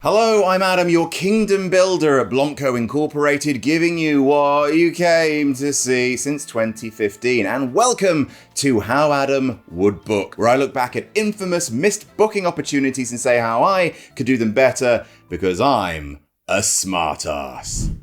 Hello, I'm Adam, your kingdom builder at BlampCo Incorporated, giving you what you came to see since 2015. And welcome to How Adam Would Book, where I look back at infamous missed booking opportunities and say how I could do them better because I'm a smartass.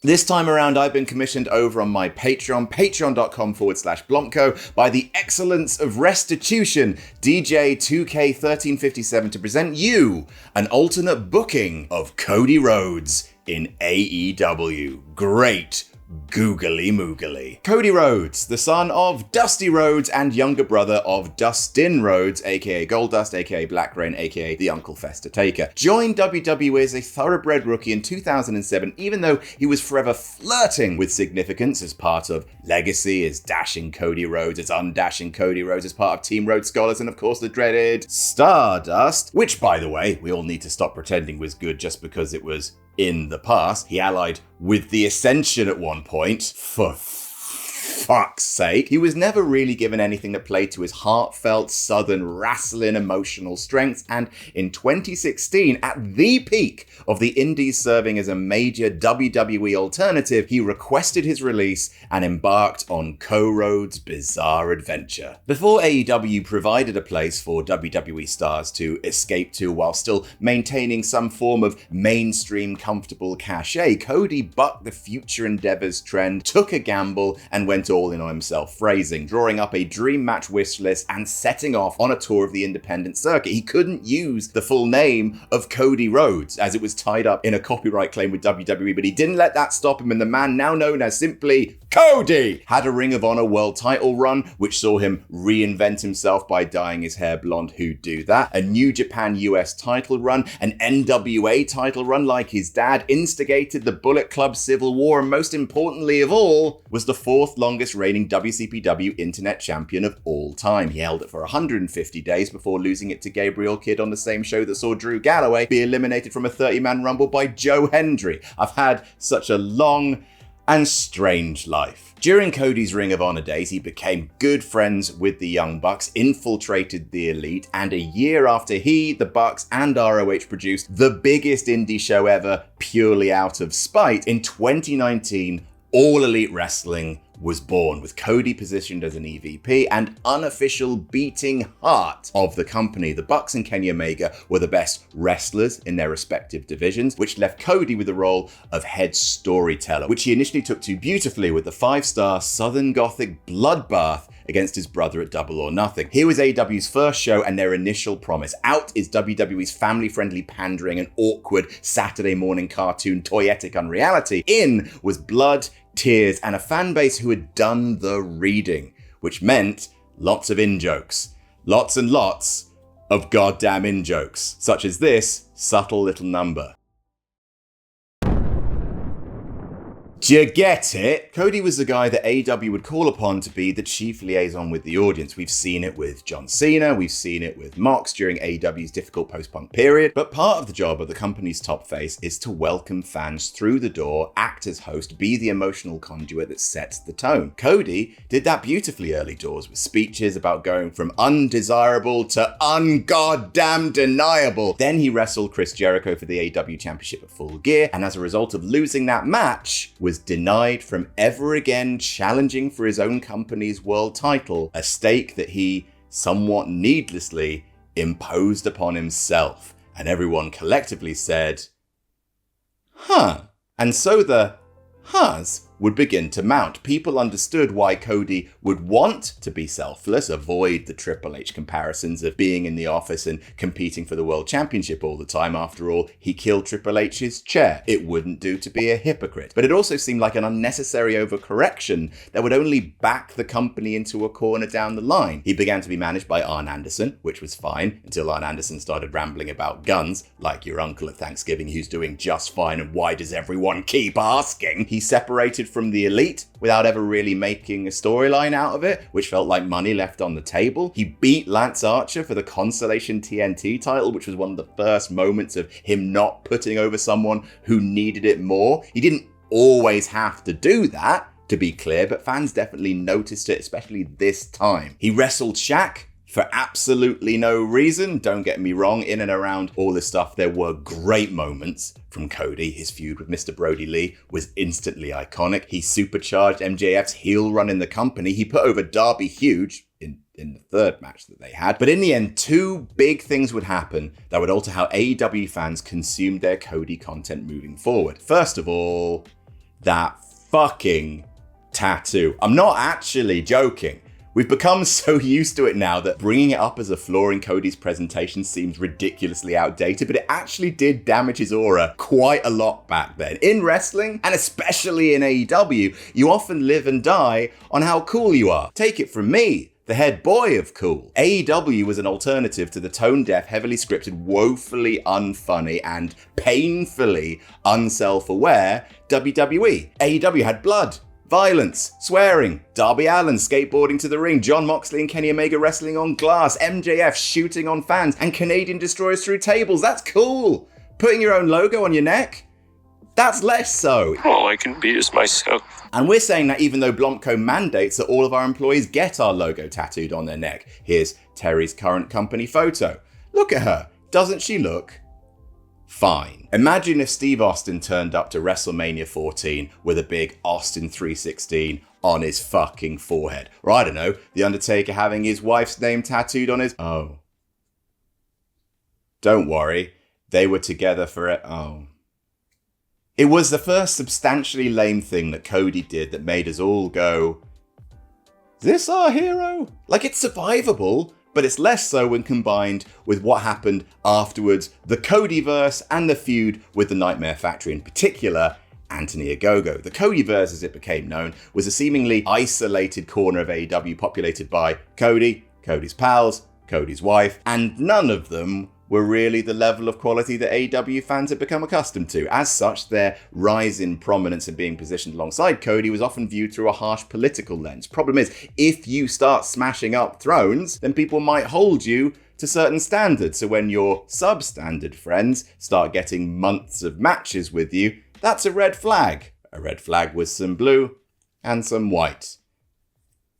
This time around, I've been commissioned over on my Patreon, patreon.com/BlampCo, by the excellence of restitution, DJ 2K1357, to present you an alternate booking of Cody Rhodes in AEW. Great googly moogly. Cody Rhodes, the son of Dusty Rhodes and younger brother of Dustin Rhodes, aka Goldust, aka Black Rain, aka the Uncle Fester Taker, joined WWE as a thoroughbred rookie in 2007, even though he was forever flirting with significance as part of Legacy, as dashing Cody Rhodes, as undashing Cody Rhodes, as part of Team Rhodes Scholars, and of course the dreaded Stardust, which, by the way, we all need to stop pretending was good just because it was in the past. He allied with the Ascension at one point, for fuck's sake. He was never really given anything that played to his heartfelt southern wrestling emotional strengths, and in 2016, at the peak of the indies serving as a major WWE alternative, he requested his release and embarked on Rhodes' bizarre adventure. Before AEW provided a place for WWE stars to escape to while still maintaining some form of mainstream comfortable cachet, Cody bucked the future endeavors trend, took a gamble, and went all in on himself, phrasing, drawing up a dream match wish list and setting off on a tour of the independent circuit. He couldn't use the full name of Cody Rhodes as it was tied up in a copyright claim with WWE, but he didn't let that stop him, and the man, now known as simply Cody, had a Ring of Honor world title run, which saw him reinvent himself by dyeing his hair blonde. Who'd do that? A New Japan US title run, an NWA title run like his dad, instigated the Bullet Club Civil War, and most importantly of all, was the fourth longest reigning WCPW Internet Champion of all time. He held it for 150 days before losing it to Gabriel Kidd on the same show that saw Drew Galloway be eliminated from a 30-man Rumble by Joe Hendry. I've had such a long and strange life. During Cody's Ring of Honor days, he became good friends with the Young Bucks, infiltrated the Elite, and a year after he, the Bucks, and ROH produced the biggest indie show ever purely out of spite, in 2019, All Elite Wrestling was born, with Cody positioned as an EVP and unofficial beating heart of the company. The Bucks and Kenny Omega were the best wrestlers in their respective divisions, which left Cody with the role of head storyteller, which he initially took to beautifully with the 5-star Southern Gothic bloodbath against his brother at Double or Nothing. Here was AEW's first show and their initial promise. Out is WWE's family-friendly pandering and awkward Saturday morning cartoon toyetic unreality. In was blood, tears, and a fan base who had done the reading, which meant lots of in-jokes. Lots and lots of goddamn in-jokes, such as this subtle little number. Do you get it? Cody was the guy that AEW would call upon to be the chief liaison with the audience. We've seen it with John Cena, we've seen it with Mox during AEW's difficult post-punk period, but part of the job of the company's top face is to welcome fans through the door, act as host, be the emotional conduit that sets the tone. Cody did that beautifully early doors with speeches about going from undesirable to ungoddamn deniable. Then he wrestled Chris Jericho for the AEW Championship at Full Gear, and as a result of losing that match, was denied from ever again challenging for his own company's world title, a stake that he somewhat needlessly imposed upon himself. And everyone collectively said, huh. And so the huhs would begin to mount. People understood why Cody would want to be selfless, avoid the Triple H comparisons of being in the office and competing for the World Championship all the time. After all, he killed Triple H's chair. It wouldn't do to be a hypocrite. But it also seemed like an unnecessary overcorrection that would only back the company into a corner down the line. He began to be managed by Arn Anderson, which was fine, until Arn Anderson started rambling about guns, like your uncle at Thanksgiving who's doing just fine and why does everyone keep asking? He separated from the Elite without ever really making a storyline out of it, which felt like money left on the table. He beat Lance Archer for the Constellation TNT title, which was one of the first moments of him not putting over someone who needed it more. He didn't always have to do that, to be clear, but fans definitely noticed it, especially this time. He wrestled Shaq for absolutely no reason. Don't get me wrong, in and around all this stuff, there were great moments from Cody. His feud with Mr. Brody Lee was instantly iconic. He supercharged MJF's heel run in the company. He put over Darby Huge in the third match that they had. But in the end, two big things would happen that would alter how AEW fans consumed their Cody content moving forward. First of all, that fucking tattoo. I'm not actually joking. We've become so used to it now that bringing it up as a flaw in Cody's presentation seems ridiculously outdated, but it actually did damage his aura quite a lot back then. In wrestling, and especially in AEW, you often live and die on how cool you are. Take it from me, the head boy of cool. AEW was an alternative to the tone-deaf, heavily scripted, woefully unfunny, and painfully unself-aware WWE. AEW had blood, violence, swearing, Darby Allin skateboarding to the ring, Jon Moxley and Kenny Omega wrestling on glass, MJF shooting on fans, and Canadian destroyers through tables. That's cool. Putting your own logo on your neck? That's less so. All I can be is myself. And we're saying that even though BlampCo mandates that all of our employees get our logo tattooed on their neck. Here's Terry's current company photo. Look at her. Doesn't she look fine? Imagine if Steve Austin turned up to WrestleMania 14 with a big Austin 316 on his fucking forehead. Or I don't know, The Undertaker having his wife's name tattooed on his... Oh. Don't worry. They were together for it. Oh. It was the first substantially lame thing that Cody did that made us all go, is this our hero? Like, it's survivable, but it's less so when combined with what happened afterwards, the Codyverse and the feud with the Nightmare Factory, in particular, Anthony Ogogo. The Codyverse, as it became known, was a seemingly isolated corner of AEW populated by Cody, Cody's pals, Cody's wife, and none of them were really the level of quality that AEW fans had become accustomed to. As such, their rise in prominence and being positioned alongside Cody was often viewed through a harsh political lens. Problem is, if you start smashing up thrones, then people might hold you to certain standards. So when your substandard friends start getting months of matches with you, that's a red flag. A red flag with some blue and some white.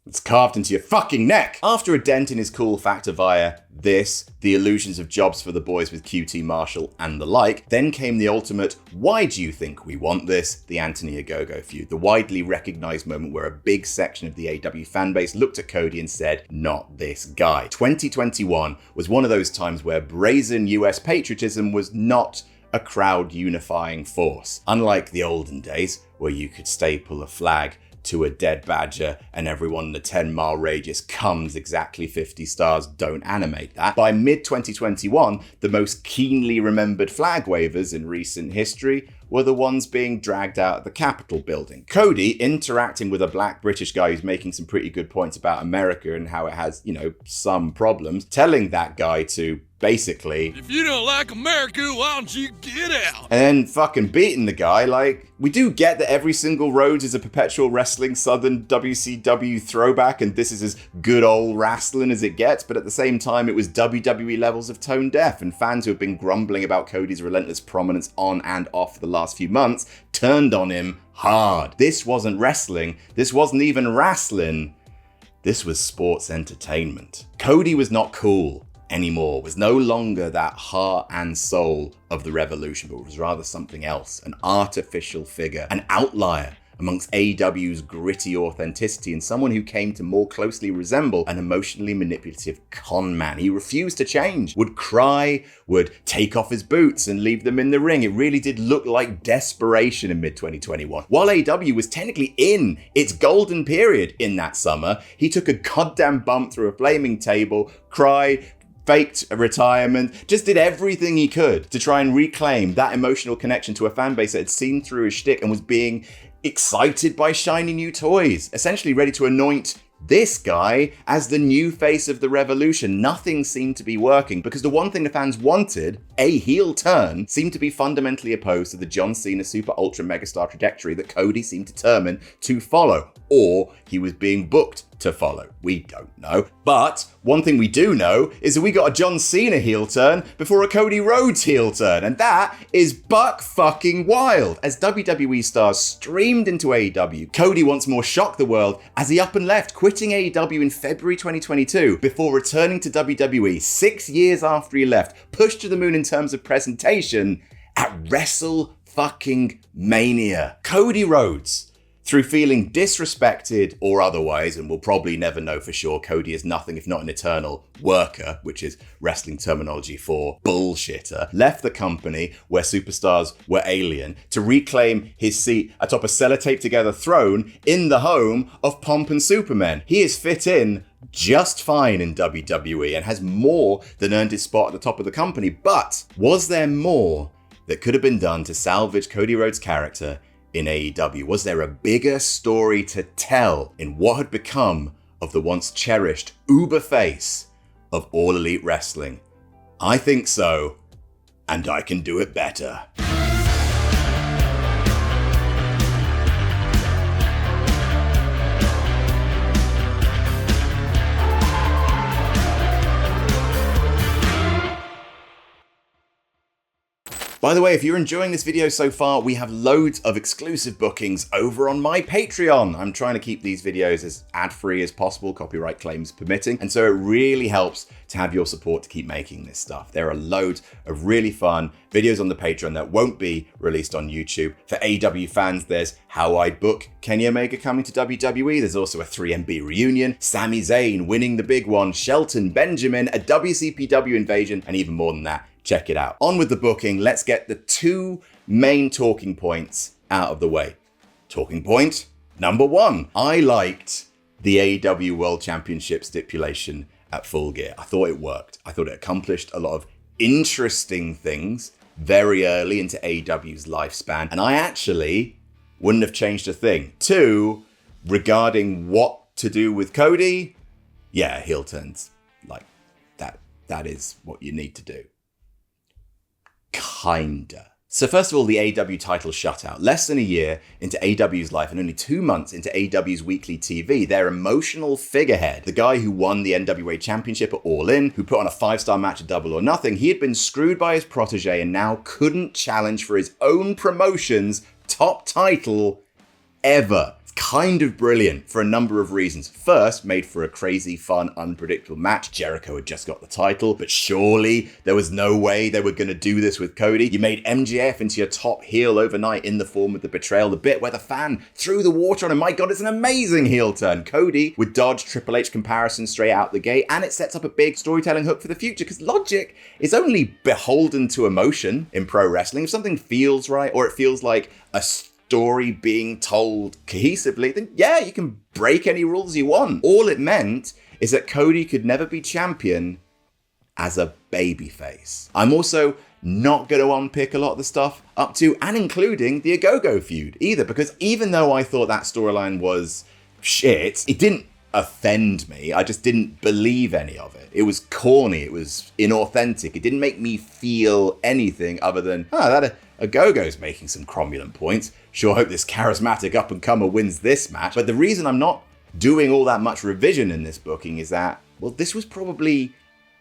It's carved into your fucking neck. After a dent in his cool factor via this, the illusions of jobs for the boys with QT Marshall and the like, then came the ultimate, why do you think we want this? The Anthony Ogogo feud. The widely recognized moment where a big section of the AEW fanbase looked at Cody and said, not this guy. 2021 was one of those times where brazen US patriotism was not a crowd unifying force. Unlike the olden days, where you could staple a flag to a dead badger and everyone in a 10-mile radius comes exactly 50 stars, don't animate that. By mid-2021, the most keenly remembered flag wavers in recent history were the ones being dragged out of the Capitol building. Cody interacting with a black British guy who's making some pretty good points about America and how it has, some problems, telling that guy to basically, if you don't like America, why don't you get out? And then fucking beating the guy. Like, we do get that every single Rhodes is a perpetual wrestling Southern WCW throwback and this is as good old wrestling as it gets, but at the same time it was WWE levels of tone deaf, and fans who have been grumbling about Cody's relentless prominence on and off for the last few months turned on him hard. This wasn't wrestling. This wasn't even wrestling. This was sports entertainment. Cody was not cool anymore, was no longer that heart and soul of the revolution, but was rather something else, an artificial figure, an outlier amongst AEW's gritty authenticity, and someone who came to more closely resemble an emotionally manipulative con man. He refused to change, would cry, would take off his boots and leave them in the ring. It really did look like desperation in mid-2021. While AEW was technically in its golden period in that summer, he took a goddamn bump through a flaming table, cried, faked a retirement, just did everything he could to try and reclaim that emotional connection to a fan base that had seen through his shtick and was being excited by shiny new toys, essentially ready to anoint this guy as the new face of the revolution. Nothing seemed to be working because the one thing the fans wanted, a heel turn, seemed to be fundamentally opposed to the John Cena super ultra megastar trajectory that Cody seemed determined to follow, or he was being booked to follow. We don't know. But one thing we do know is that we got a John Cena heel turn before a Cody Rhodes heel turn, and that is buck fucking wild. As WWE stars streamed into AEW, Cody once more shocked the world as he up and left, quitting AEW in February 2022 before returning to WWE 6 years after he left, pushed to the moon in terms of presentation at Wrestle fucking Mania. Cody Rhodes, through feeling disrespected or otherwise, and we'll probably never know for sure, Cody is nothing if not an eternal worker, which is wrestling terminology for bullshitter, left the company where superstars were alien to reclaim his seat atop a sellotape together throne in the home of Pomp and Superman. He is fit in just fine in WWE and has more than earned his spot at the top of the company. But was there more that could have been done to salvage Cody Rhodes' character in AEW? Was there a bigger story to tell in what had become of the once cherished uber face of All Elite Wrestling? I think so, and I can do it better. By the way, if you're enjoying this video so far, we have loads of exclusive bookings over on my Patreon. I'm trying to keep these videos as ad-free as possible, copyright claims permitting, and so it really helps to have your support to keep making this stuff. There are loads of really fun videos on the Patreon that won't be released on YouTube. For AEW fans, there's How I Book Kenny Omega coming to WWE. There's also a 3MB reunion, Sami Zayn winning the big one, Shelton Benjamin, a WCPW invasion, and even more than that. Check it out. On with the booking. Let's get the two main talking points out of the way. Talking point number one. I liked the AEW World Championship stipulation at Full Gear. I thought it worked. I thought it accomplished a lot of interesting things very early into AEW's lifespan. And I actually wouldn't have changed a thing. Two, regarding what to do with Cody, yeah, heel turns like that. That is what you need to do. Kinda. So first of all, the AEW title shutout. Less than a year into AEW's life and only 2 months into AEW's weekly TV, their emotional figurehead, the guy who won the NWA Championship at All In, who put on a 5-star match at Double or Nothing, he had been screwed by his protege and now couldn't challenge for his own promotion's top title ever. Kind of brilliant for a number of reasons. First, made for a crazy, fun, unpredictable match. Jericho had just got the title, but surely there was no way they were going to do this with Cody. You made MJF into your top heel overnight in the form of the betrayal, the bit where the fan threw the water on him. My God, it's an amazing heel turn. Cody would dodge Triple H comparisons straight out the gate, and it sets up a big storytelling hook for the future, because logic is only beholden to emotion in pro wrestling. If something feels right, or it feels like a story being told cohesively, then yeah, you can break any rules you want. All it meant is that Cody could never be champion as a babyface. I'm also not going to unpick a lot of the stuff up to and including the Ogogo feud either, because even though I thought that storyline was shit, it didn't offend me. I just didn't believe any of it. It was corny. It was inauthentic. It didn't make me feel anything other than, that Ogogo's making some cromulent points. Sure hope this charismatic up-and-comer wins this match. But the reason I'm not doing all that much revision in this booking is that, well, this was probably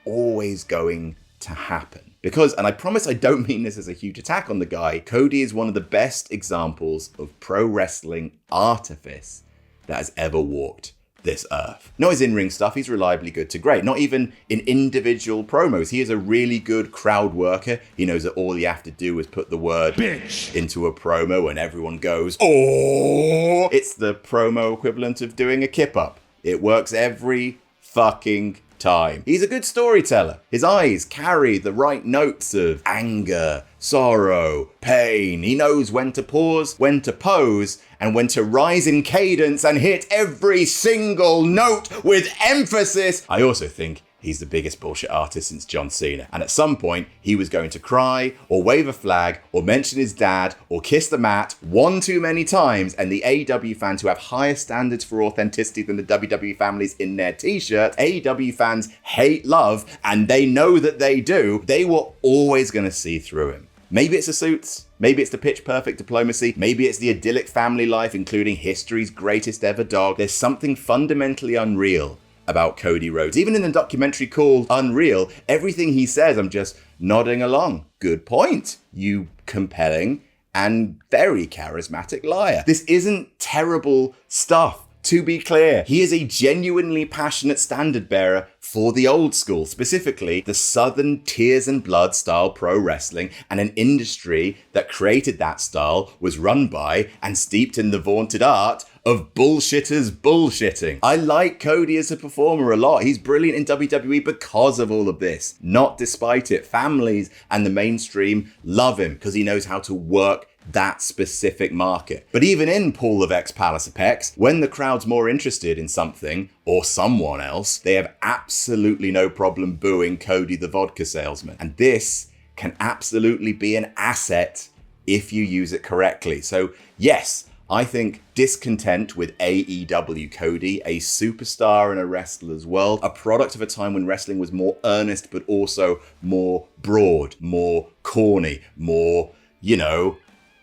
always going to happen. Because, and I promise I don't mean this as a huge attack on the guy, Cody is one of the best examples of pro wrestling artifice that has ever walked this earth. Not his in-ring stuff, he's reliably good to great. Not even in individual promos. He is a really good crowd worker. He knows that all you have to do is put the word bitch into a promo and everyone goes, oh! It's the promo equivalent of doing a kip-up. It works every fucking time. He's a good storyteller. His eyes carry the right notes of anger, sorrow, pain. He knows when to pause, when to pose, and when to rise in cadence and hit every single note with emphasis. I also think he's the biggest bullshit artist since John Cena. And at some point, he was going to cry, or wave a flag, or mention his dad, or kiss the mat one too many times, and the AEW fans who have higher standards for authenticity than the WWE families in their t-shirts, AEW fans hate love, and they know that they do, they were always going to see through him. Maybe it's the suits, maybe it's the pitch perfect diplomacy, maybe it's the idyllic family life, including history's greatest ever dog. There's something fundamentally unreal about Cody Rhodes. Even in the documentary called Unreal, everything he says, I'm just nodding along. Good point, you compelling and very charismatic liar. This isn't terrible stuff. To be clear, he is a genuinely passionate standard bearer for the old school, specifically the Southern tears and blood style pro wrestling, and an industry that created that style was run by and steeped in the vaunted art of bullshitters bullshitting. I like Cody as a performer a lot. He's brilliant in WWE because of all of this, not despite it. Families and the mainstream love him because he knows how to work that specific market. But even in Pool of Ex-Palace of Pecs, when the crowd's more interested in something or someone else, they have absolutely no problem booing Cody the vodka salesman. And this can absolutely be an asset if you use it correctly. So yes, I think discontent with AEW Cody, a superstar and a wrestler's world, a product of a time when wrestling was more earnest but also more broad, more corny, more,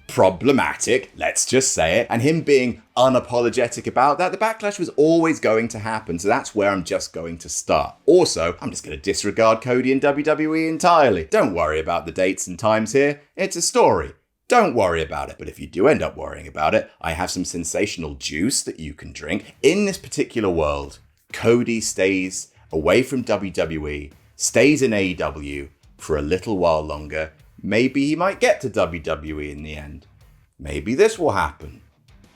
problematic, let's just say it, and him being unapologetic about that, the backlash was always going to happen, so that's where I'm just going to start. Also, I'm just going to disregard Cody and WWE entirely. Don't worry about the dates and times here, it's a story. Don't worry about it. But if you do end up worrying about it, I have some sensational juice that you can drink. In this particular world, Cody stays away from WWE, stays in AEW for a little while longer. Maybe he might get to WWE in the end. Maybe this will happen.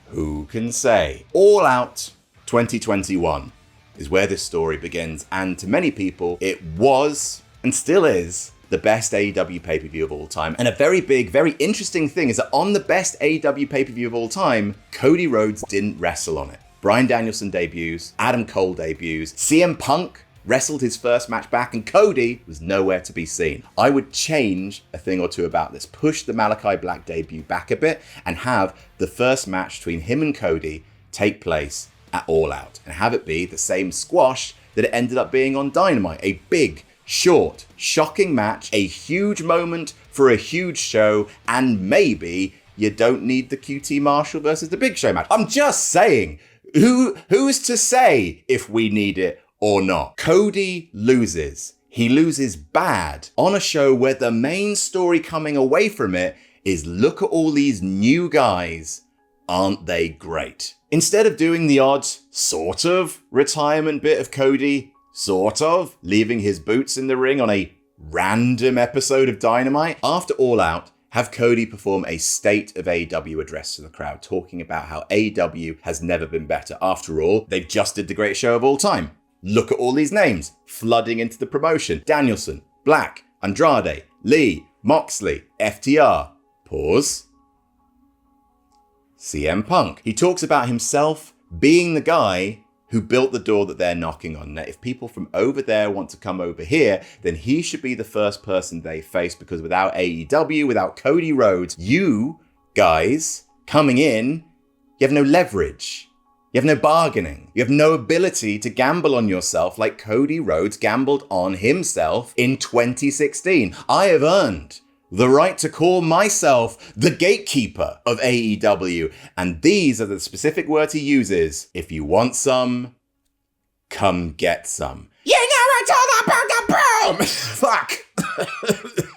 Who can say? All Out 2021 is where this story begins, and to many people, it was, and still is, the best AEW pay-per-view of all time. And a very big, very interesting thing is that on the best AEW pay-per-view of all time, Cody Rhodes didn't wrestle on it. Bryan Danielson debuts, Adam Cole debuts, CM Punk wrestled his first match back, and Cody was nowhere to be seen. I would change a thing or two about this, push the Malachi Black debut back a bit, and have the first match between him and Cody take place at All Out, and have it be the same squash that it ended up being on Dynamite. A big, short, shocking match, a huge moment for a huge show, and maybe you don't need the QT Marshall versus the Big Show match. I'm just saying, who's to say if we need it or not? Cody loses. He loses bad on a show where the main story coming away from it is, look at all these new guys. Aren't they great? Instead of doing the odd sort of retirement bit of Cody, sort of leaving his boots in the ring on a random episode of Dynamite, after All Out, have Cody perform a State of AEW address to the crowd, talking about how AEW has never been better. After all, they've just did the greatest show of all time. Look at all these names flooding into the promotion. Danielson, Black, Andrade, Lee, Moxley, FTR. Pause. CM Punk. He talks about himself being the guy who built the door that they're knocking on. Now, if people from over there want to come over here, then he should be the first person they face, because without AEW, without Cody Rhodes, you guys coming in, you have no leverage. You have no bargaining. You have no ability to gamble on yourself like Cody Rhodes gambled on himself in 2016. I have earned the right to call myself the gatekeeper of AEW. And these are the specific words he uses. If you want some, come get some. You know it's all about the boom! Fuck!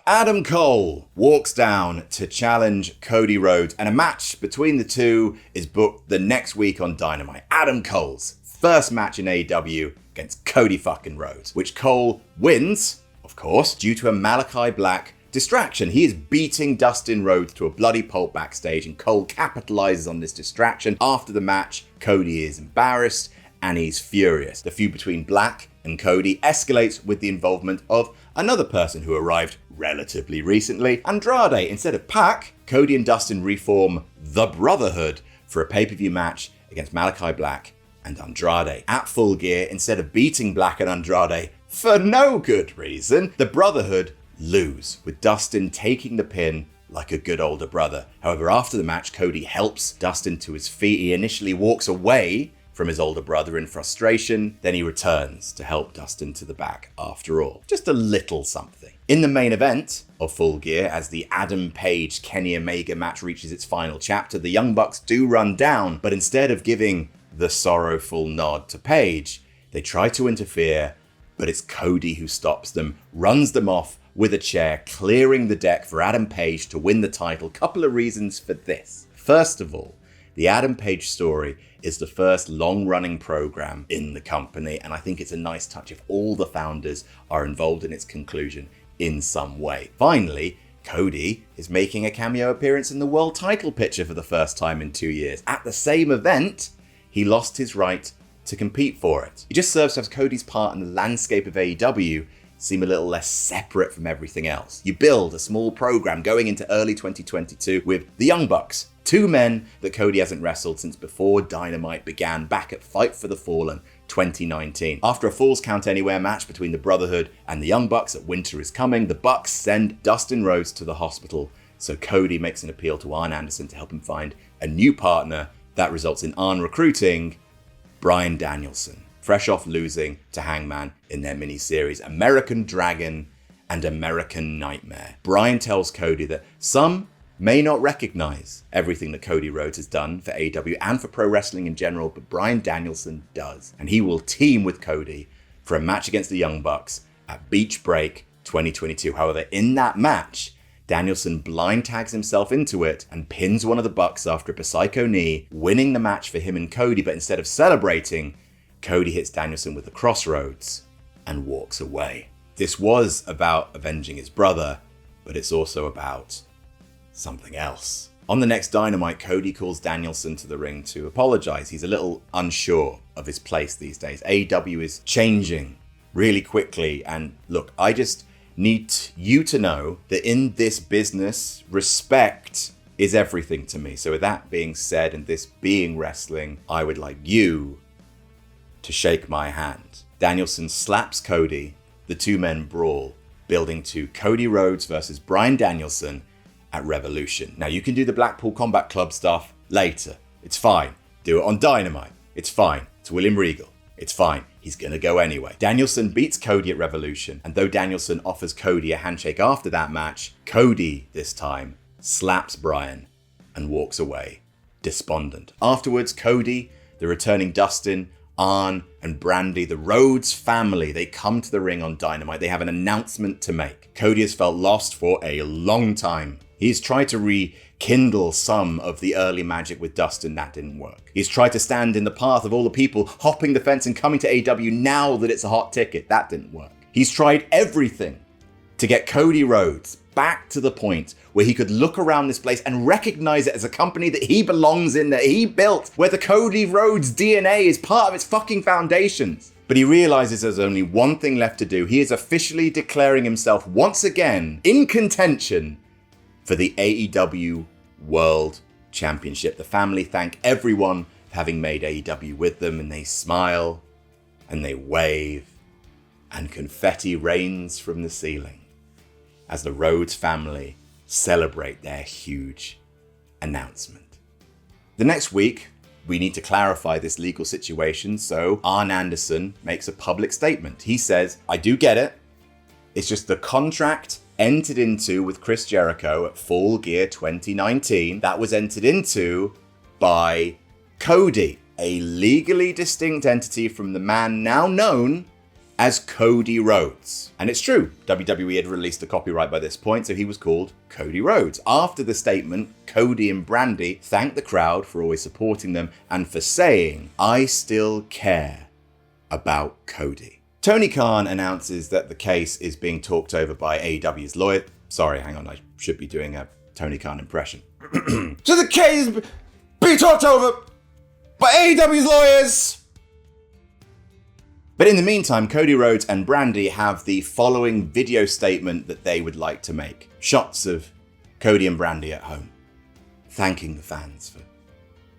Adam Cole walks down to challenge Cody Rhodes, and a match between the two is booked the next week on Dynamite. Adam Cole's first match in AEW against Cody fucking Rhodes, which Cole wins, of course, due to a Malachi Black distraction. He is beating Dustin Rhodes to a bloody pulp backstage, and Cole capitalizes on this distraction. After the match, Cody is embarrassed and he's furious. The feud between Black and Cody escalates with the involvement of another person who arrived relatively recently, Andrade. Instead of Pac, Cody and Dustin reform the Brotherhood for a pay-per-view match against Malachi Black and Andrade. At Full Gear, instead of beating Black and Andrade for no good reason, the Brotherhood lose, with Dustin taking the pin like a good older brother. However, after the match, Cody helps Dustin to his feet. He initially walks away from his older brother in frustration. Then he returns to help Dustin to the back after all. Just a little something. In the main event of Full Gear, as the Adam Page Kenny Omega match reaches its final chapter, the Young Bucks do run down, but instead of giving the sorrowful nod to Page, they try to interfere, but it's Cody who stops them, runs them off with a chair, clearing the deck for Adam Page to win the title. Couple of reasons for this. First of all, the Adam Page story is the first long-running program in the company, and I think it's a nice touch if all the founders are involved in its conclusion in some way. Finally, Cody is making a cameo appearance in the world title picture for the first time in 2 years. At the same event, he lost his right to compete for it. It just serves to have Cody's part in the landscape of AEW seem a little less separate from everything else. You build a small program going into early 2022 with the Young Bucks, two men that Cody hasn't wrestled since before Dynamite began back at Fight for the Fallen 2019. After a Falls Count Anywhere match between the Brotherhood and the Young Bucks at Winter is Coming, the Bucks send Dustin Rhodes to the hospital, so Cody makes an appeal to Arn Anderson to help him find a new partner. That results in Arn recruiting Bryan Danielson, fresh off losing to Hangman in their mini-series American Dragon and American Nightmare. Bryan tells Cody that some may not recognize everything that Cody Rhodes has done for AEW and for pro wrestling in general, but Bryan Danielson does. And he will team with Cody for a match against the Young Bucks at Beach Break 2022. However, in that match, Danielson blind tags himself into it and pins one of the Bucks after a Psycho knee, winning the match for him and Cody. But instead of celebrating, Cody hits Danielson with the Crossroads and walks away. This was about avenging his brother, but it's also about something else. On the next Dynamite, Cody calls Danielson to the ring to apologize. He's a little unsure of his place these days. AEW is changing really quickly, and look, I just need you to know that in this business, respect is everything to me. So with that being said, and this being wrestling, I would like you to shake my hand. Danielson slaps Cody, the two men brawl, building to Cody Rhodes versus Bryan Danielson at Revolution. Now, you can do the Blackpool Combat Club stuff later. It's fine. Do it on Dynamite. It's fine. It's William Regal. It's fine. He's gonna go anyway. Danielson beats Cody at Revolution, and though Danielson offers Cody a handshake after that match, Cody, this time, slaps Bryan and walks away, despondent. Afterwards, Cody, the returning Dustin, Arn, and Brandy, the Rhodes family, they come to the ring on Dynamite. They have an announcement to make. Cody has felt lost for a long time. He's tried to rekindle some of the early magic with Dustin. That didn't work. He's tried to stand in the path of all the people hopping the fence and coming to AEW now that it's a hot ticket. That didn't work. He's tried everything to get Cody Rhodes back to the point where he could look around this place and recognize it as a company that he belongs in, that he built, where the Cody Rhodes DNA is part of its fucking foundations. But he realizes there's only one thing left to do. He is officially declaring himself once again in contention for the AEW World Championship. The family thank everyone for having made AEW with them, and they smile and they wave, and confetti rains from the ceiling as the Rhodes family celebrate their huge announcement. The next week, we need to clarify this legal situation, so Arn Anderson makes a public statement. He says, I do get it. It's just the contract entered into with Chris Jericho at Full Gear 2019, that was entered into by Cody, a legally distinct entity from the man now known as Cody Rhodes. And it's true, WWE had released the copyright by this point, so he was called Cody Rhodes. After the statement, Cody and Brandy thanked the crowd for always supporting them and for saying, I still care about Cody. Tony Khan announces that the case is being talked over by AEW's lawyer. Sorry, hang on, I should be doing a Tony Khan impression. So the case is being talked over by AEW's lawyers. But in the meantime, Cody Rhodes and Brandy have the following video statement that they would like to make. Shots of Cody and Brandy at home, thanking the fans for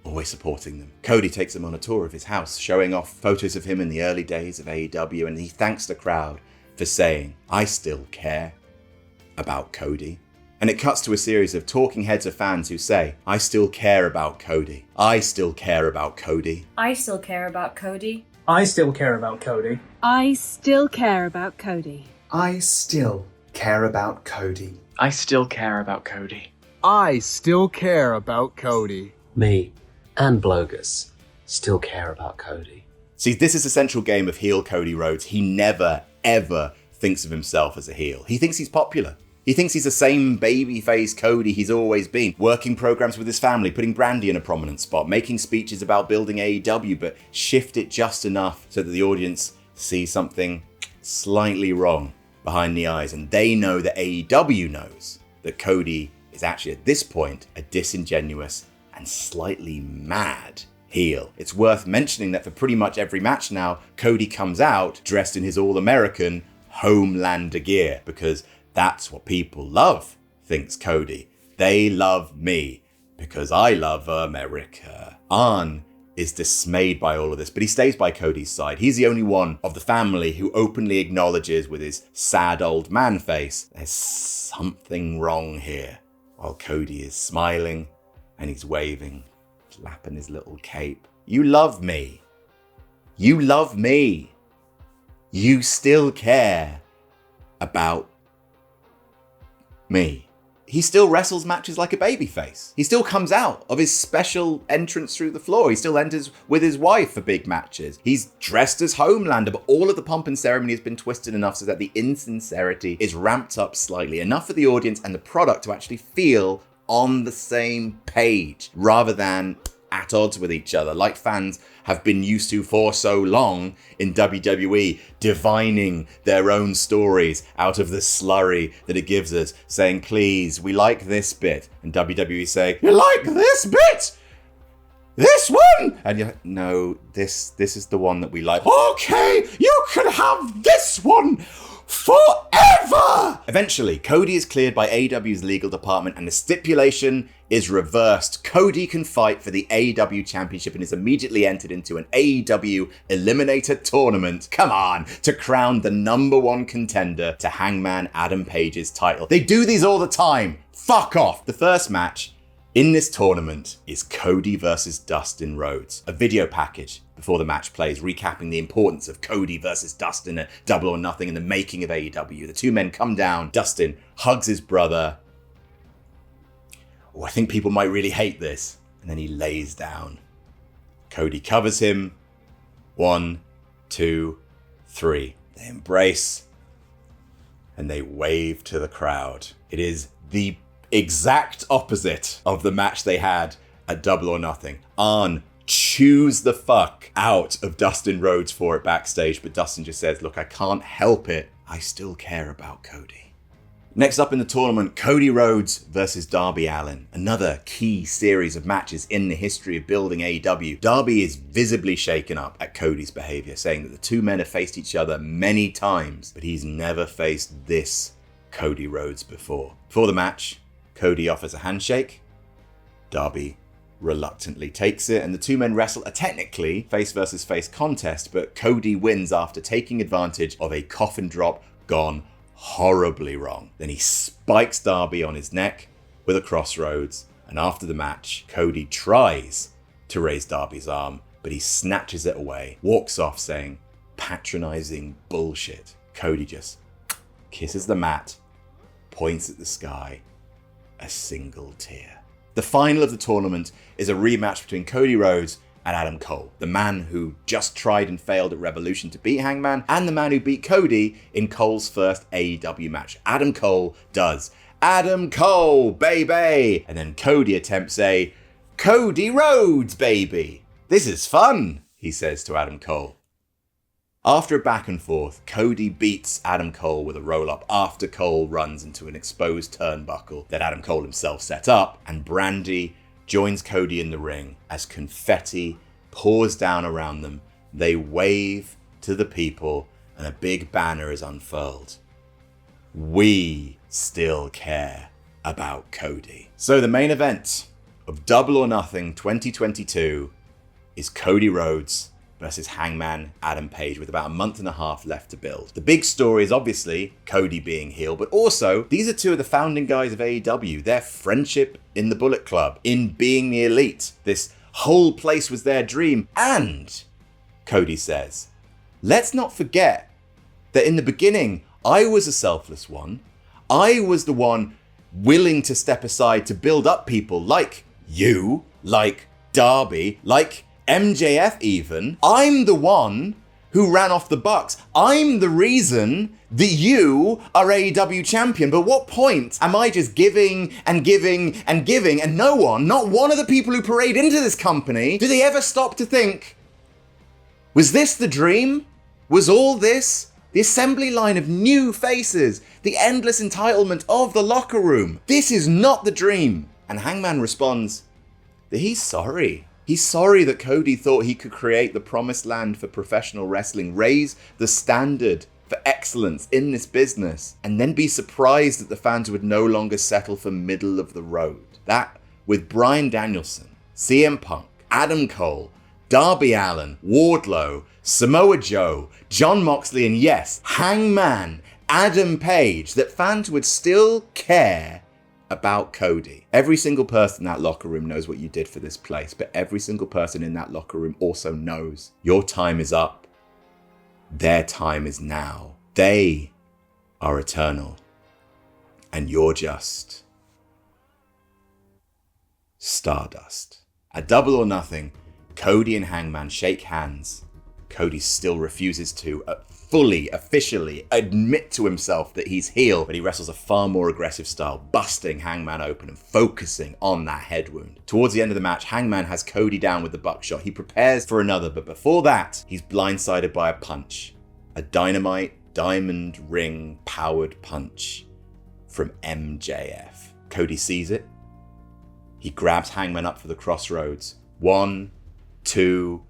always supporting them. Cody takes them on a tour of his house, showing off photos of him in the early days of AEW, and he thanks the crowd for saying, I still care about Cody. And it cuts to a series of talking heads of fans who say, I still care about Cody. I still care about Cody. I still care about Cody. I still care about Cody. I still care about Cody. I still care about Cody. I still care about Cody. I still care about Cody. Me and Blogus still care about Cody. See, this is a central game of heel Cody Rhodes. He never, ever thinks of himself as a heel. He thinks he's popular. He thinks he's the same babyface Cody he's always been, working programs with his family, putting Brandy in a prominent spot, making speeches about building AEW, but shift it just enough so that the audience sees something slightly wrong behind the eyes. And they know that AEW knows that Cody is actually at this point a disingenuous and slightly mad heel. It's worth mentioning that for pretty much every match now, Cody comes out dressed in his all-American Homelander gear, because that's what people love, thinks Cody. They love me because I love America. Arn is dismayed by all of this, but he stays by Cody's side. He's the only one of the family who openly acknowledges with his sad old man face, there's something wrong here. While Cody is smiling and he's waving, flapping his little cape. You love me. You love me. You still care about me. He still wrestles matches like a babyface. He still comes out of his special entrance through the floor. He still enters with his wife for big matches. He's dressed as Homelander, but all of the pomp and ceremony has been twisted enough so that the insincerity is ramped up slightly, enough for the audience and the product to actually feel on the same page rather than at odds with each other, like fans have been used to for so long in WWE, divining their own stories out of the slurry that it gives us, saying, please, we like this bit. And WWE saying, you like this bit? This one? And you're like, no, this is the one that we like. Okay, you can have this one forever! Eventually, Cody is cleared by AEW's legal department and the stipulation is reversed. Cody can fight for the AEW Championship and is immediately entered into an AEW Eliminator tournament, come on, to crown the number one contender to Hangman Adam Page's title. They do these all the time. Fuck off. The first match in this tournament is Cody versus Dustin Rhodes. A video package before the match plays, recapping the importance of Cody versus Dustin at Double or Nothing and the making of AEW. The two men come down. Dustin hugs his brother. Oh, I think people might really hate this. And then he lays down. Cody covers him. 1, 2, 3. They embrace and they wave to the crowd. It is the exact opposite of the match they had at Double or Nothing. Arn chews the fuck out of Dustin Rhodes for it backstage, but Dustin just says, look, I can't help it. I still care about Cody. Next up in the tournament, Cody Rhodes versus Darby Allin. Another key series of matches in the history of building AEW. Darby is visibly shaken up at Cody's behavior, saying that the two men have faced each other many times, but he's never faced this Cody Rhodes before. Before the match, Cody offers a handshake. Darby reluctantly takes it, and the two men wrestle a technically face versus face contest, but Cody wins after taking advantage of a coffin drop gone horribly wrong. Then he spikes Darby on his neck with a crossroads, and after the match, Cody tries to raise Darby's arm, but he snatches it away, walks off saying, patronizing bullshit. Cody just kisses the mat, points at the sky, a single tear. The final of the tournament is a rematch between Cody Rhodes and Adam Cole, the man who just tried and failed at Revolution to beat Hangman, and the man who beat Cody in Cole's first AEW match. Adam Cole does. Adam Cole, baby! And then Cody attempts a Cody Rhodes, baby! This is fun, he says to Adam Cole. After a back and forth, Cody beats Adam Cole with a roll-up after Cole runs into an exposed turnbuckle that Adam Cole himself set up, and Brandy joins Cody in the ring as confetti pours down around them. They wave to the people and a big banner is unfurled. We still care about Cody. So the main event of Double or Nothing 2022 is Cody Rhodes versus Hangman Adam Page with about a month and a half left to build. The big story is obviously Cody being heel, but also these are two of the founding guys of AEW. Their friendship in the Bullet Club, in being the elite. This whole place was their dream. And Cody says, let's not forget that in the beginning, I was a selfless one. I was the one willing to step aside to build up people like you, like Darby, like MJF even. I'm the one who ran off the Bucks. I'm the reason that you are AEW champion. But what point am I just giving and giving and giving, and no one, not one of the people who parade into this company, do they ever stop to think, was this the dream? Was all this the assembly line of new faces, the endless entitlement of the locker room? This is not the dream. And Hangman responds that he's sorry. He's sorry that Cody thought he could create the promised land for professional wrestling, raise the standard for excellence in this business, and then be surprised that the fans would no longer settle for middle of the road. That, with Bryan Danielson, CM Punk, Adam Cole, Darby Allin, Wardlow, Samoa Joe, Jon Moxley, and yes, Hangman Adam Page, that fans would still care about Cody. Every single person in that locker room knows what you did for this place, but every single person in that locker room also knows your time is up. Their time is now. They are eternal. And you're just stardust. At Double or Nothing, Cody and Hangman shake hands. Cody still refuses to fully, officially admit to himself that he's heel, but he wrestles a far more aggressive style, busting Hangman open and focusing on that head wound. Towards the end of the match, Hangman has Cody down with the buckshot. He prepares for another, but before that, he's blindsided by a punch. A Dynamite diamond ring powered punch from MJF. Cody sees it. He grabs Hangman up for the crossroads. 1, 2,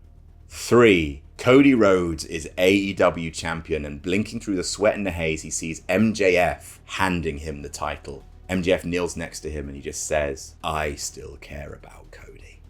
3. Cody Rhodes is AEW champion, and blinking through the sweat and the haze, he sees MJF handing him the title. MJF kneels next to him and he just says, I still care about Cody.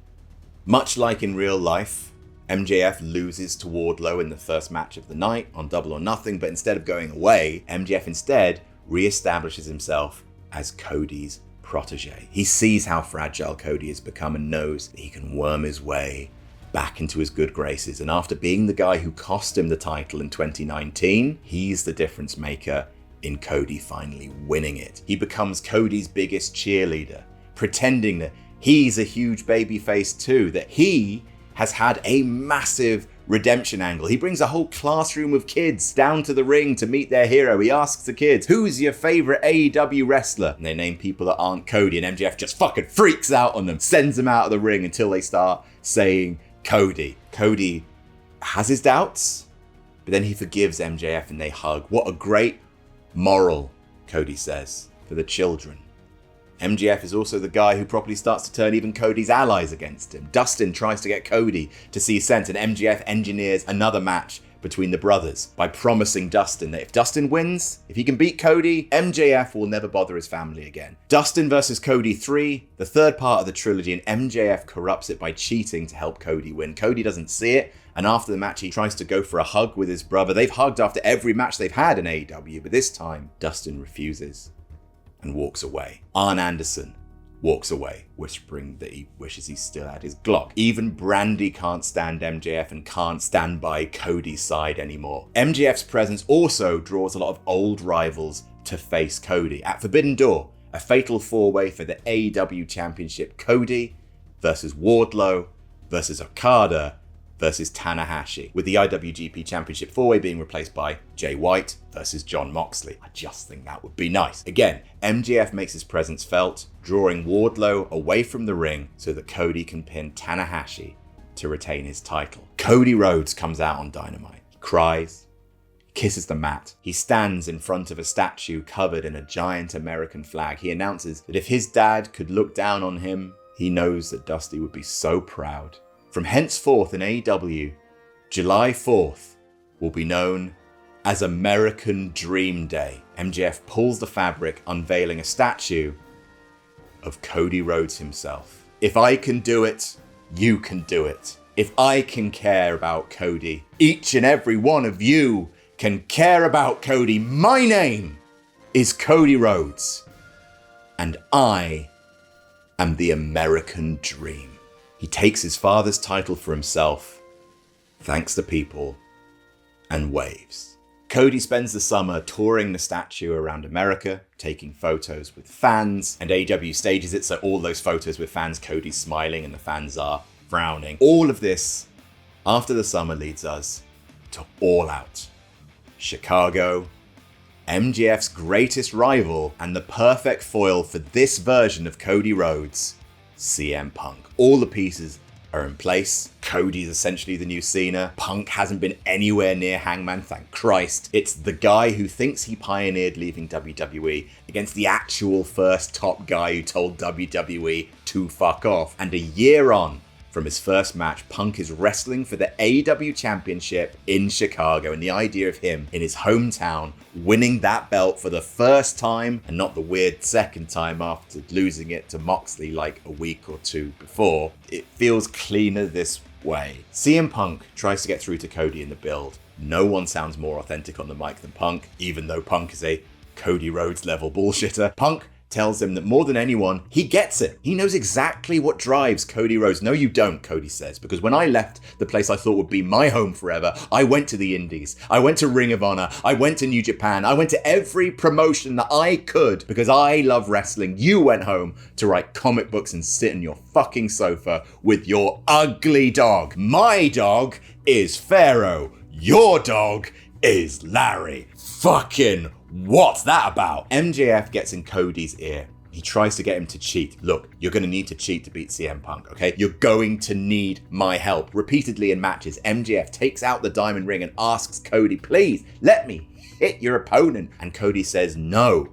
Much like in real life, MJF loses to Wardlow in the first match of the night on Double or Nothing, but instead of going away, MJF instead reestablishes himself as Cody's protege. He sees how fragile Cody has become and knows that he can worm his way back into his good graces. And after being the guy who cost him the title in 2019, he's the difference maker in Cody finally winning it. He becomes Cody's biggest cheerleader, pretending that he's a huge babyface too, that he has had a massive redemption angle. He brings a whole classroom of kids down to the ring to meet their hero. He asks the kids, who's your favorite AEW wrestler? And they name people that aren't Cody, and MJF just fucking freaks out on them, sends them out of the ring until they start saying Cody. Cody has his doubts, but then he forgives MJF and they hug. What a great moral, Cody says, for the children. MJF is also the guy who properly starts to turn even Cody's allies against him. Dustin tries to get Cody to see sense, and MJF engineers another match between the brothers by promising Dustin that if Dustin wins, if he can beat Cody, MJF will never bother his family again. Dustin versus Cody 3, the third part of the trilogy, and MJF corrupts it by cheating to help Cody win. Cody doesn't see it, and after the match he tries to go for a hug with his brother. They've hugged after every match they've had in AEW, but this time Dustin refuses and walks away. Arn Anderson walks away, whispering that he wishes he still had his Glock. Even Brandy can't stand MJF and can't stand by Cody's side anymore. MJF's presence also draws a lot of old rivals to face Cody. At Forbidden Door, a fatal four-way for the AEW Championship, Cody versus Wardlow versus Okada versus Tanahashi, with the IWGP Championship four-way being replaced by Jay White versus Jon Moxley. I just think that would be nice. Again, MJF makes his presence felt, drawing Wardlow away from the ring so that Cody can pin Tanahashi to retain his title. Cody Rhodes comes out on Dynamite. He cries, kisses the mat. He stands in front of a statue covered in a giant American flag. He announces that if his dad could look down on him, he knows that Dusty would be so proud. From henceforth in AEW, July 4th will be known as American Dream Day. MJF pulls the fabric, unveiling a statue of Cody Rhodes himself. If I can do it, you can do it. if I can care about Cody, each and every one of you can care about Cody. My name is Cody Rhodes, and I am the American dream. He takes his father's title for himself, thanks to people, and waves. Cody spends the summer touring the statue around America, taking photos with fans, and AEW stages it so all those photos with fans, Cody's smiling and the fans are frowning. All of this, after the summer, leads us to All Out. Chicago, MJF's greatest rival and the perfect foil for this version of Cody Rhodes, CM Punk. All the pieces are in place. Cody's essentially the new Cena. Punk hasn't been anywhere near Hangman, thank Christ. It's the guy who thinks he pioneered leaving WWE against the actual first top guy who told WWE to fuck off. And a year on from his first match, Punk is wrestling for the AEW Championship in Chicago, and the idea of him in his hometown winning that belt for the first time, and not the weird second time after losing it to Moxley like a week or two before, it feels cleaner this way. CM Punk tries to get through to Cody in the build. No one sounds more authentic on the mic than Punk, even though Punk is a Cody Rhodes level bullshitter. Punk tells him that more than anyone, he gets it. He knows exactly what drives Cody Rhodes. No, you don't, Cody says, because when I left the place I thought would be my home forever, I went to the Indies. I went to Ring of Honor. I went to New Japan. I went to every promotion that I could because I love wrestling. You went home to write comic books and sit on your fucking sofa with your ugly dog. My dog is Pharaoh. Your dog is Larry. Fucking what's that about? MJF gets in Cody's ear. He tries to get him to cheat. Look, you're going to need to cheat to beat CM Punk, okay? You're going to need my help. Repeatedly in matches, MJF takes out the diamond ring and asks Cody, please, let me hit your opponent. And Cody says no.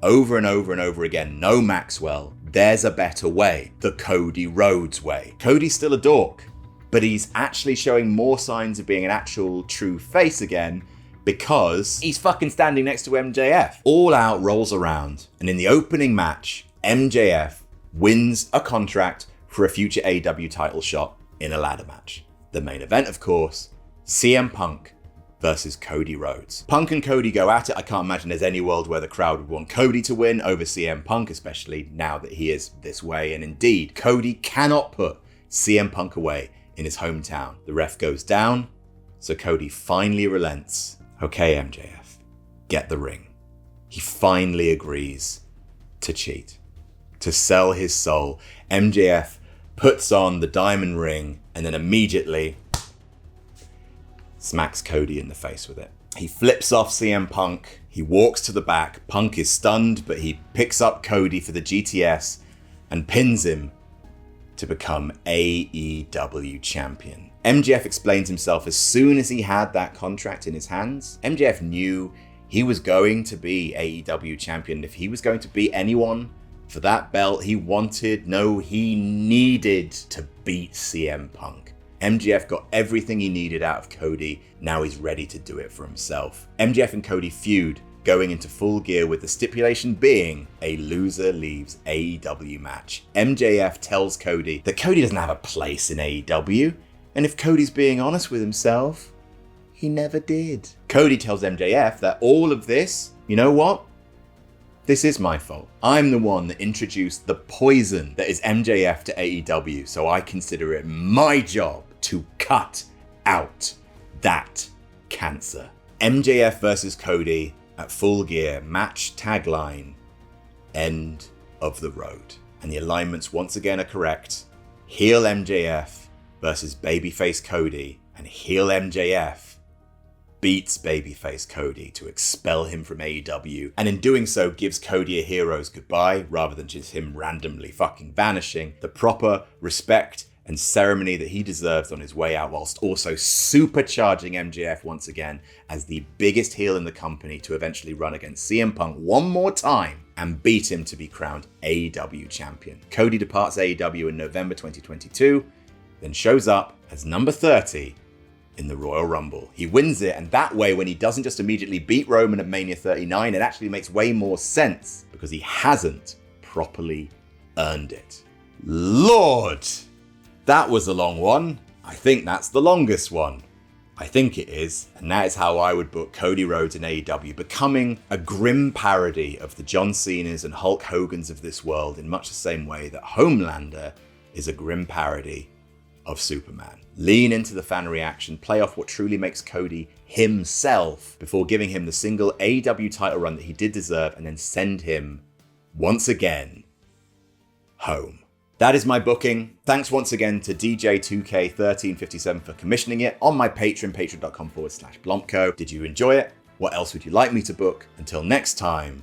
Over and over and over again. No, Maxwell. There's a better way. The Cody Rhodes way. Cody's still a dork, but he's actually showing more signs of being an actual true face again, because he's fucking standing next to MJF. All Out rolls around, and in the opening match, MJF wins a contract for a future AEW title shot in a ladder match. The main event, of course, CM Punk versus Cody Rhodes. Punk and Cody go at it. I can't imagine there's any world where the crowd would want Cody to win over CM Punk, especially now that he is this way. And indeed, Cody cannot put CM Punk away in his hometown. The ref goes down, so Cody finally relents. Okay, MJF, get the ring. He finally agrees to cheat, to sell his soul. MJF puts on the diamond ring and then immediately smacks Cody in the face with it. He flips off CM Punk. He walks to the back. Punk is stunned, but he picks up Cody for the GTS and pins him to become AEW champion. MJF explains himself as soon as he had that contract in his hands. MJF knew he was going to be AEW champion. If he was going to beat anyone for that belt, he needed to beat CM Punk. MJF got everything he needed out of Cody. Now he's ready to do it for himself. MJF and Cody feud going into Full Gear, with the stipulation being a loser leaves AEW match. MJF tells Cody that Cody doesn't have a place in AEW. And if Cody's being honest with himself, he never did. Cody tells MJF that all of this, you know what? This is my fault. I'm the one that introduced the poison that is MJF to AEW, so I consider it my job to cut out that cancer. MJF versus Cody at Full Gear, match tagline, end of the road. And the alignments once again are correct. Heel MJF versus babyface Cody, and heel MJF beats babyface Cody to expel him from AEW, and in doing so gives Cody a hero's goodbye rather than just him randomly fucking vanishing. The proper respect and ceremony that he deserves on his way out, whilst also supercharging MJF once again as the biggest heel in the company to eventually run against CM Punk one more time and beat him to be crowned AEW champion. Cody departs AEW in November 2022, then shows up as number 30 in the Royal Rumble. He wins it, and that way, when he doesn't just immediately beat Roman at Mania 39, it actually makes way more sense because he hasn't properly earned it. Lord, that was a long one. I think that's the longest one. I think it is, and that is how I would book Cody Rhodes in AEW, becoming a grim parody of the John Cena's and Hulk Hogan's of this world in much the same way that Homelander is a grim parody of Superman. Lean into the fan reaction, play off what truly makes Cody himself before giving him the single AEW title run that he did deserve, and then send him, once again, home. That is my booking. Thanks once again to DJ2K1357 for commissioning it on my Patreon, patreon.com/BlampCo. Did you enjoy it? What else would you like me to book? Until next time,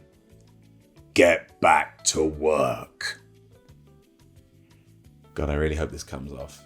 get back to work. God, I really hope this comes off.